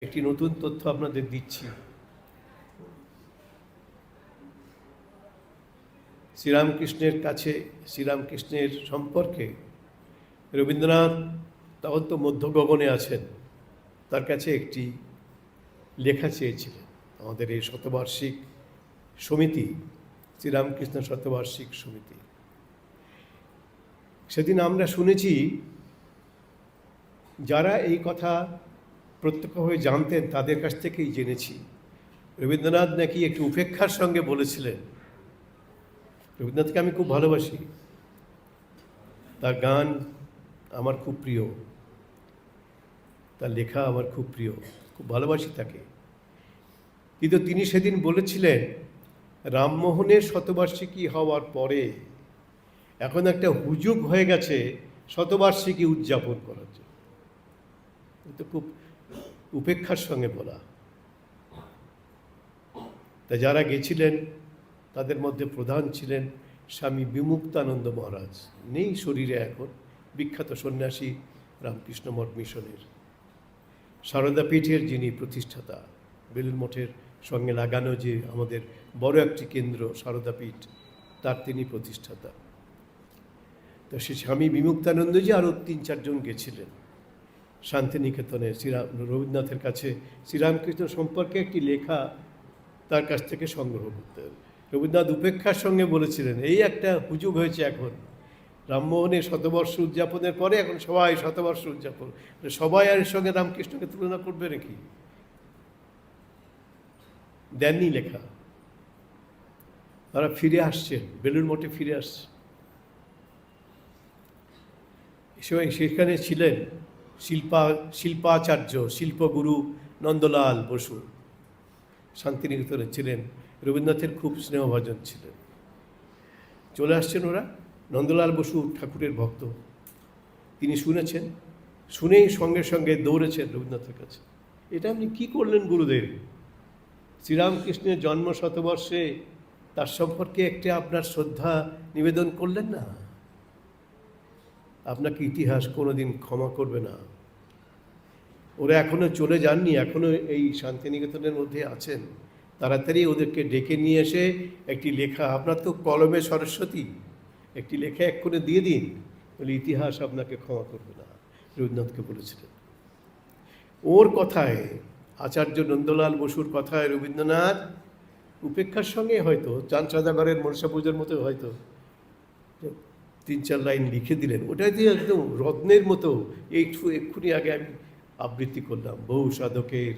একটি নতুন তথ্য আপনাদের দিচ্ছি। শ্রীরামকৃষ্ণের কাছে, শ্রীরামকৃষ্ণের সম্পর্কে রবীন্দ্রনাথ তখন তো মধ্য গগনে আছেন, তার কাছে একটি লেখা চেয়েছিলেন। আমাদের এই শতবার্ষিক সমিতি, শ্রীরামকৃষ্ণ শতবার্ষিক সমিতি, সেদিন আমরা শুনেছি যারা এই কথা প্রত্যক্ষভাবে জানতেন তাদের কাছ থেকেই জেনেছি রবীন্দ্রনাথ নাকি একটু উপেক্ষার সঙ্গে বলেছিলেন, রবীন্দ্রনাথকে আমি খুব ভালোবাসি, তার গান আমার খুব প্রিয়, তার লেখা আমার খুব প্রিয়, খুব ভালোবাসি তাকে। কিন্তু তিনি সেদিন বলেছিলেন রামমোহনের শতবার্ষিকী হওয়ার পরে এখন একটা হুজুগ হয়ে গেছে শতবার্ষিকী উদযাপন করার জন্য। তো খুব উপেক্ষার সঙ্গে বলা। তা যারা গেছিলেন তাদের মধ্যে প্রধান ছিলেন স্বামী বিমুক্তানন্দ মহারাজ, নেই শরীরে এখন, বিখ্যাত সন্ন্যাসী, রামকৃষ্ণ মঠ মিশনের সারদা পীঠের যিনি প্রতিষ্ঠাতা, বেলুড় মঠের সঙ্গে লাগানো যে আমাদের বড় একটি কেন্দ্র সারদা পীঠ, তার তিনি প্রতিষ্ঠাতা। তো সে স্বামী বিমুক্তানন্দজি আরও ৩-৪ জন গেছিলেন শান্তিনিকেতনে রবীন্দ্রনাথের কাছে শ্রীরামকৃষ্ণ সম্পর্কে একটি লেখা তার কাছ থেকে সংগ্রহ করতে। রবীন্দ্রনাথ উপেক্ষার সঙ্গে বলেছিলেন এই একটা হুজুগ হয়েছে এখন রামমোহনের শতবর্ষ উদযাপনের পরে, এখন সবাই শতবর্ষ উদযাপন, সবাই আর এর সঙ্গে রামকৃষ্ণকে তুলনা করবে নাকি? দেননি লেখা। তারা ফিরে আসছেন, বেলুড় মঠে ফিরে আসছে। এ সময় সেখানে ছিলেন শিল্পাচার্য, শিল্পগুরু নন্দলাল বসু, শান্তিনিকেতনে ছিলেন, রবীন্দ্রনাথের খুব স্নেহভাজন ছিলেন। চলে আসছেন ওরা, নন্দলাল বসু ঠাকুরের ভক্ত, তিনি শুনেছেন, শুনেই সঙ্গে সঙ্গে দৌড়েছেন রবীন্দ্রনাথের কাছে। এটা আপনি কী করলেন গুরুদেব? শ্রীরামকৃষ্ণের জন্ম শতবর্ষে তার সম্পর্কে একটা আপনার শ্রদ্ধা নিবেদন করলেন না? আপনাকে ইতিহাস কোনোদিন ক্ষমা করবে না। ওরা এখনও চলে যাননি, এখনও এই শান্তিনিকেতনের মধ্যে আছেন। তাড়াতাড়ি ওদেরকে ডেকে নিয়ে এসে একটি লেখা, আপনার তো কলমে সরস্বতী, একটি লেখা এক্ষুনি দিয়ে দিন, বলে ইতিহাস আপনাকে ক্ষমা করবে না, রবীন্দ্রনাথকে বলেছিলেন। ওর কথায়, আচার্য নন্দলাল বসুর কথায় রবীন্দ্রনাথ উপেক্ষার সঙ্গে হয়তো চাঁদ সদাগরের মনসা পুজোর মতো হয়তো 3-4 লাইন লিখে দিলেন। ওটাই দিয়ে একদম রত্নের মতো, এক্ষুনি আগে আমি আবৃত্তি করলাম, বহু সাধকের